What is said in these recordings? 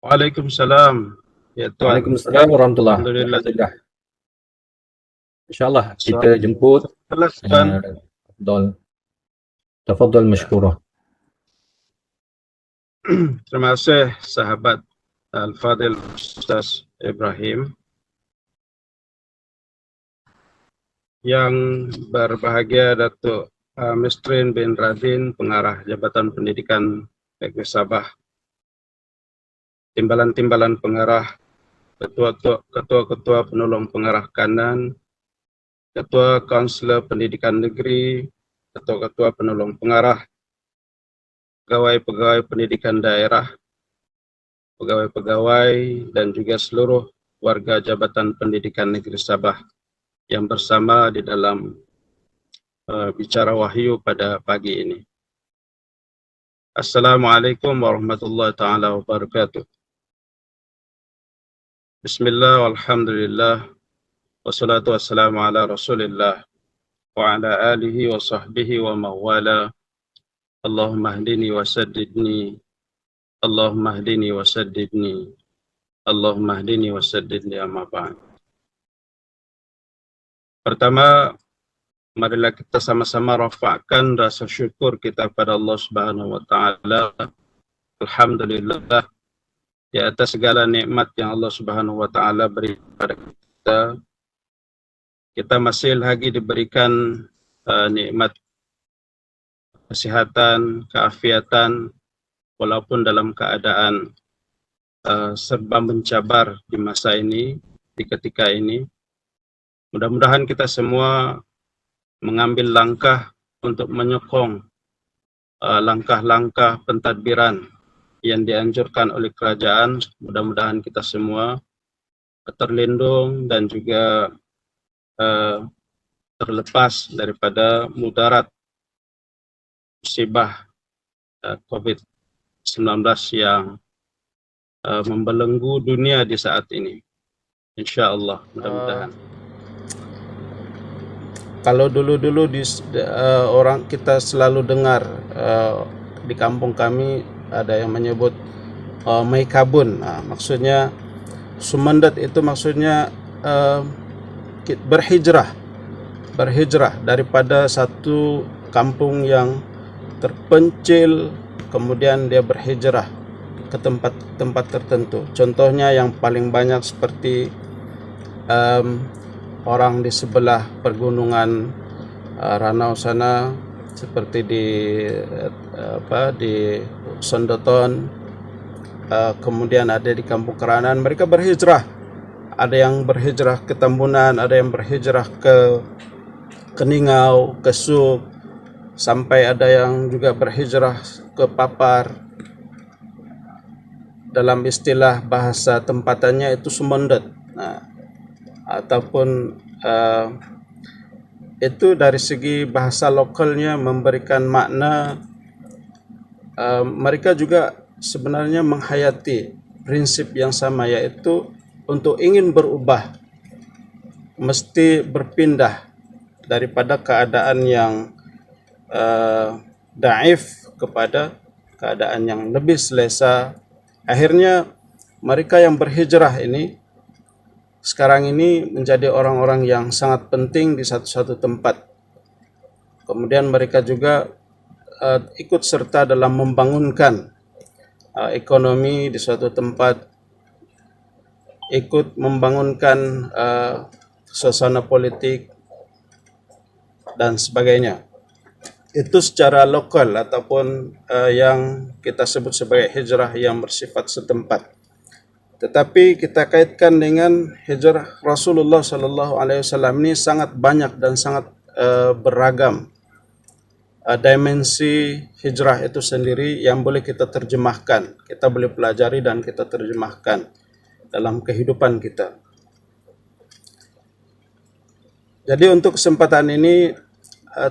Waalaikumsalam. Ya Tuan. Waalaikumsalam warahmatullahi Alhamdulillah. wabarakatuh. InsyaAllah kita jemput Jelas Tuan. Afdal. Tafadhal mashkurah. Terima kasih sahabat Al-Fadil Ustaz Ibrahim. Yang berbahagia Datuk Mistrin bin Radin, Pengarah Jabatan Pendidikan PKP Sabah, timbalan-timbalan pengarah, ketua-ketua penolong pengarah kanan, ketua kaunselor pendidikan negeri, ketua-ketua penolong pengarah, pegawai-pegawai pendidikan daerah, pegawai-pegawai, dan juga seluruh warga Jabatan Pendidikan Negeri Sabah yang bersama di dalam bicara wahyu pada pagi ini. Assalamualaikum warahmatullahi taala wabarakatuh. Bismillah walhamdulillah wassalatu wassalamu ala rasulillah wa ala alihi wa sahbihi wa mawala. Allahumma hdini wa saddidni, Allahumma hdini wa saddidni, Allahumma hdini wa saddidni, amma ba'd. Pertama, marilah kita sama-sama rafa'kan rasa syukur kita pada Allah Subhanahu wa taala. Alhamdulillah di atas segala nikmat yang Allah Subhanahu wa taala beri kepada kita. Kita masih lagi diberikan nikmat kesehatan, keafiatan, walaupun dalam keadaan serba mencabar di masa ini, di ketika ini. Mudah-mudahan kita semua mengambil langkah untuk menyokong langkah-langkah pentadbiran yang dianjurkan oleh kerajaan. Mudah-mudahan kita semua terlindung dan juga terlepas daripada mudarat musibah COVID-19 yang membelenggu dunia di saat ini. InsyaAllah, mudah-mudahan. Kalau dulu-dulu orang kita selalu dengar di kampung kami ada yang menyebut Mai Kabun. Maksudnya Sumandat itu maksudnya berhijrah daripada satu kampung yang terpencil, kemudian dia berhijrah ke tempat-tempat tertentu. Contohnya yang paling banyak seperti orang di sebelah pergunungan Ranau sana, seperti di Sondoton, kemudian ada di Kampung Keranan. Mereka berhijrah. Ada yang berhijrah ke Tambunan, ada yang berhijrah ke Ningau, ke Suk, sampai ada yang juga berhijrah ke Papar. Dalam istilah bahasa tempatannya itu Sumandat. Ataupun itu dari segi bahasa lokalnya memberikan makna. Mereka juga sebenarnya menghayati prinsip yang sama, yaitu untuk ingin berubah mesti berpindah daripada keadaan yang daif kepada keadaan yang lebih selesa. Akhirnya mereka yang berhijrah ini sekarang ini menjadi orang-orang yang sangat penting di satu-satu tempat. Kemudian mereka juga ikut serta dalam membangunkan ekonomi di suatu tempat, ikut membangunkan suasana politik dan sebagainya. Itu secara lokal ataupun yang kita sebut sebagai hijrah yang bersifat setempat. Tetapi kita kaitkan dengan hijrah Rasulullah SAW ini sangat banyak dan sangat beragam. Dimensi hijrah itu sendiri yang boleh kita terjemahkan, kita boleh pelajari dan kita terjemahkan dalam kehidupan kita. Jadi untuk kesempatan ini,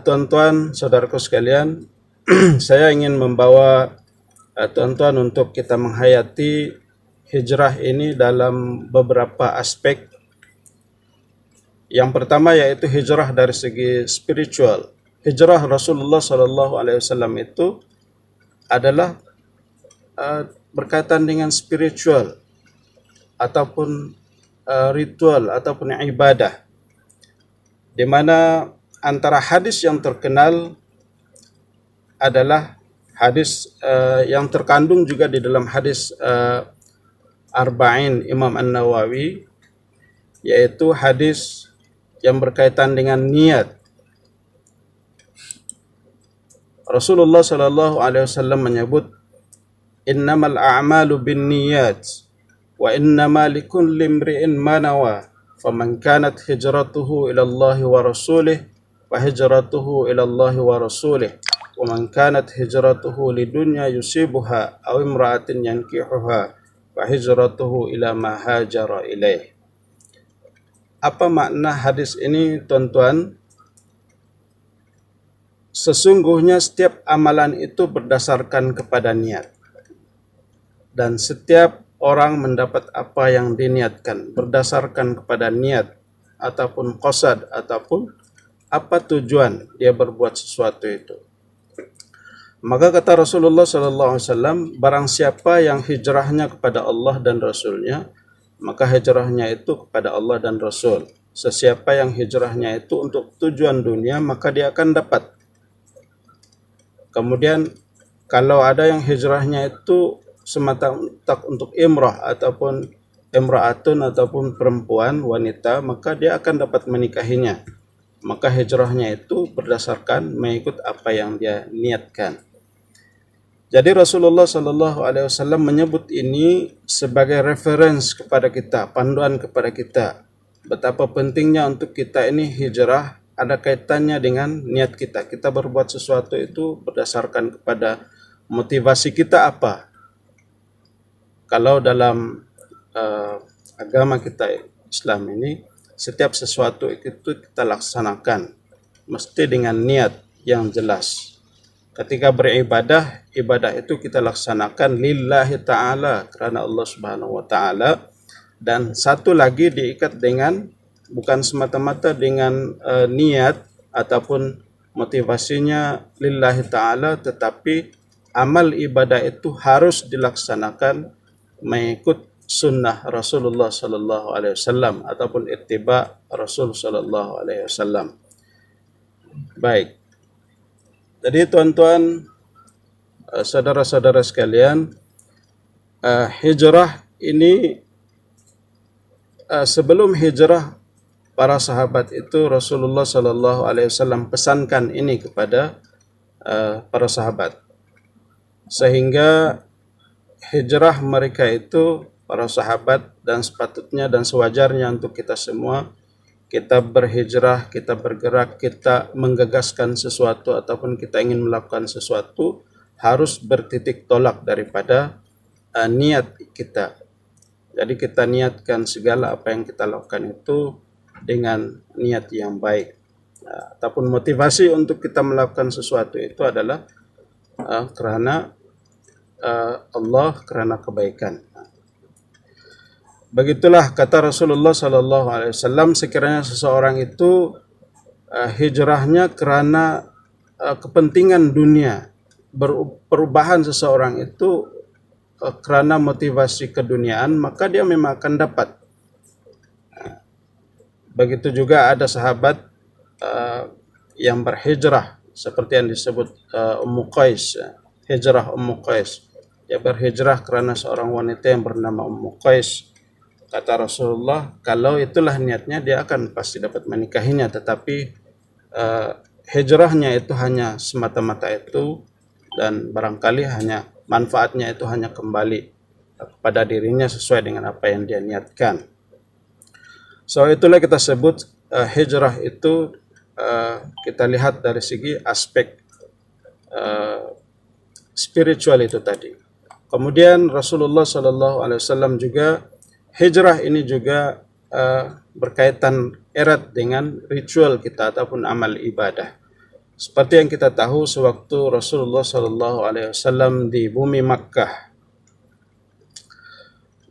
tuan-tuan, saudaraku sekalian, saya ingin membawa tuan-tuan untuk kita menghayati hijrah ini dalam beberapa aspek. Yang pertama yaitu hijrah dari segi spiritual. Hijrah Rasulullah SAW itu adalah berkaitan dengan spiritual ataupun ritual ataupun ibadah, di mana antara hadis yang terkenal adalah hadis yang terkandung juga di dalam hadis Arba'in Imam An-Nawawi, yaitu hadis yang berkaitan dengan niat. Rasulullah sallallahu alaihi wasallam menyebut, innamal a'malu binniyat wa innama likulli imri'in ma nawa, faman kanat hijratuhu ila Allah wa rasulih wa hijratuhu ila Allah wa rasulih, wa man kanat hijratuhu lidunya yusibuha aw imra'atin yankihuha wa hijratuhu ila ma hajara ilaih. Apa makna hadis ini, tuan-tuan? Sesungguhnya setiap amalan itu berdasarkan kepada niat, dan setiap orang mendapat apa yang diniatkan berdasarkan kepada niat ataupun qasad ataupun apa tujuan dia berbuat sesuatu itu. Maka kata Rasulullah SAW, barang siapa yang hijrahnya kepada Allah dan Rasulnya, maka hijrahnya itu kepada Allah dan Rasul. Sesiapa yang hijrahnya itu untuk tujuan dunia, maka dia akan dapat. Kemudian kalau ada yang hijrahnya itu semata untuk imrah ataupun imra'atun ataupun perempuan, wanita, maka dia akan dapat menikahinya. Maka hijrahnya itu berdasarkan mengikut apa yang dia niatkan. Jadi Rasulullah Sallallahu Alaihi Wasallam menyebut ini sebagai reference kepada kita, panduan kepada kita, betapa pentingnya untuk kita ini hijrah ada kaitannya dengan niat kita. Kita berbuat sesuatu itu berdasarkan kepada motivasi kita apa. Kalau dalam agama kita Islam ini, setiap sesuatu itu kita laksanakan mesti dengan niat yang jelas. Ketika beribadah, ibadah itu kita laksanakan lillahi ta'ala, karena Allah Subhanahu wa ta'ala. Dan satu lagi diikat dengan, bukan semata-mata dengan niat ataupun motivasinya lillahi ta'ala, tetapi amal ibadah itu harus dilaksanakan mengikut sunnah Rasulullah sallallahu alaihi wasallam ataupun ittiba Rasul sallallahu alaihi wasallam. Baik. Jadi tuan-tuan, saudara-saudara sekalian, hijrah ini, sebelum hijrah para sahabat itu Rasulullah sallallahu alaihi wasallam pesankan ini kepada para sahabat, sehingga hijrah mereka itu para sahabat, dan sepatutnya dan sewajarnya untuk kita semua, kita berhijrah, kita bergerak, kita menggagaskan sesuatu ataupun kita ingin melakukan sesuatu, harus bertitik tolak daripada niat kita. Jadi kita niatkan segala apa yang kita lakukan itu dengan niat yang baik. Ataupun motivasi untuk kita melakukan sesuatu itu adalah kerana Allah, kerana kebaikan. Begitulah kata Rasulullah sallallahu alaihi wasallam, sekiranya seseorang itu hijrahnya kerana kepentingan dunia, perubahan seseorang itu kerana motivasi keduniaan, maka dia memang akan dapat. Begitu juga ada sahabat yang berhijrah seperti yang disebut Ummu Qais, hijrah Ummu Qais. Dia berhijrah kerana seorang wanita yang bernama Ummu Qais. Kata Rasulullah, kalau itulah niatnya, dia akan pasti dapat menikahinya. Tetapi hijrahnya itu hanya semata-mata itu, dan barangkali hanya manfaatnya itu hanya kembali kepada dirinya sesuai dengan apa yang dia niatkan. So itulah kita sebut hijrah itu kita lihat dari segi aspek spiritual itu tadi. Kemudian Rasulullah SAW juga, hijrah ini juga berkaitan erat dengan ritual kita ataupun amal ibadah. Seperti yang kita tahu, sewaktu Rasulullah SAW di bumi Makkah,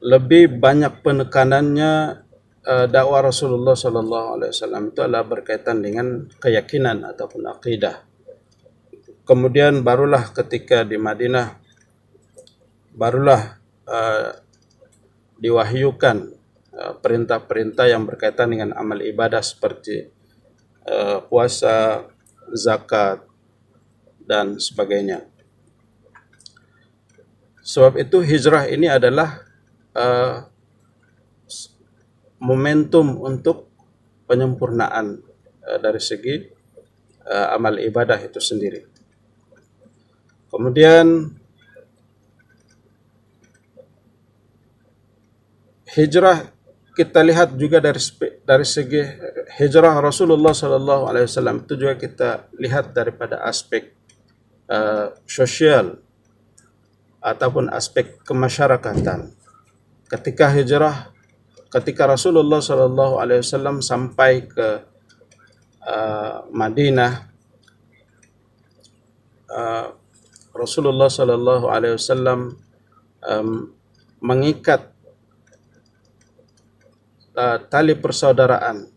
lebih banyak penekanannya dakwah Rasulullah SAW itu adalah berkaitan dengan keyakinan ataupun akidah. Kemudian barulah ketika di Madinah, barulah diwahyukan perintah-perintah yang berkaitan dengan amal ibadah seperti puasa, zakat, dan sebagainya. Sebab itu hijrah ini adalah momentum untuk penyempurnaan dari segi amal ibadah itu sendiri. Kemudian hijrah kita lihat juga dari segi hijrah Rasulullah Sallallahu Alaihi Wasallam itu juga kita lihat daripada aspek sosial ataupun aspek kemasyarakatan. Ketika Rasulullah Sallallahu Alaihi Wasallam sampai ke Madinah, Rasulullah Sallallahu Alaihi Wasallam mengikat tali persaudaraan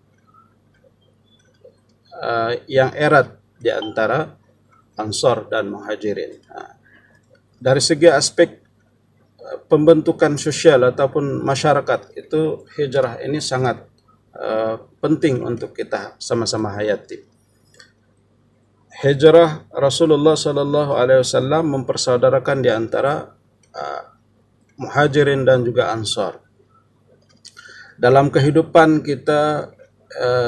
yang erat di antara Ansar dan Muhajirin. Dari segi aspek pembentukan sosial ataupun masyarakat itu hijrah ini sangat penting untuk kita sama-sama hayati. Hijrah Rasulullah Sallallahu Alaihi Wasallam mempersaudarakan di antara Muhajirin dan juga Ansar. Dalam kehidupan kita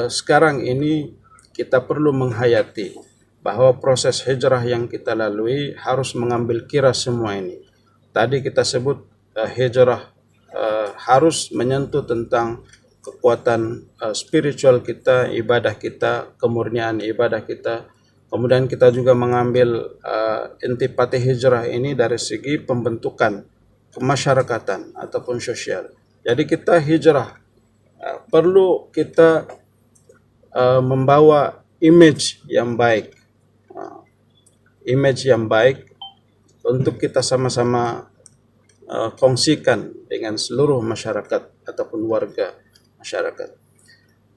sekarang ini kita perlu menghayati bahwa proses hijrah yang kita lalui harus mengambil kira semua ini. Tadi kita sebut hijrah harus menyentuh tentang kekuatan spiritual kita, ibadah kita, kemurnian ibadah kita. Kemudian kita juga mengambil intipati hijrah ini dari segi pembentukan kemasyarakatan ataupun sosial. Jadi kita hijrah perlu kita membawa image yang baik, untuk kita sama-sama kongsikan dengan seluruh masyarakat ataupun warga masyarakat.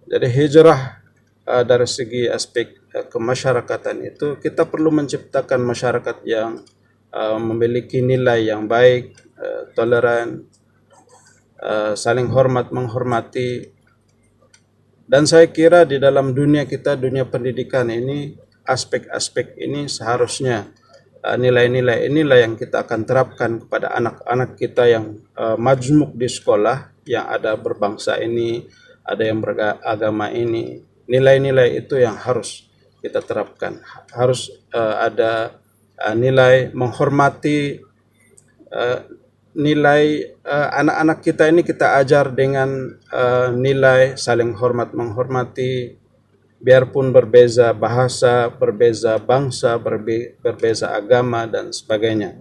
Jadi hijrah dari segi aspek kemasyarakatan itu kita perlu menciptakan masyarakat yang memiliki nilai yang baik, toleran, saling hormat menghormati. Dan saya kira di dalam dunia kita, dunia pendidikan ini, aspek-aspek ini seharusnya nilai-nilai inilah yang kita akan terapkan kepada anak-anak kita yang majmuk di sekolah, yang ada berbangsa ini, ada yang beragama ini. Nilai-nilai itu yang harus kita terapkan. Harus ada nilai menghormati, nilai anak-anak kita ini kita ajar dengan nilai saling hormat menghormati, biarpun berbeza bahasa, berbeza bangsa, berbeza agama dan sebagainya.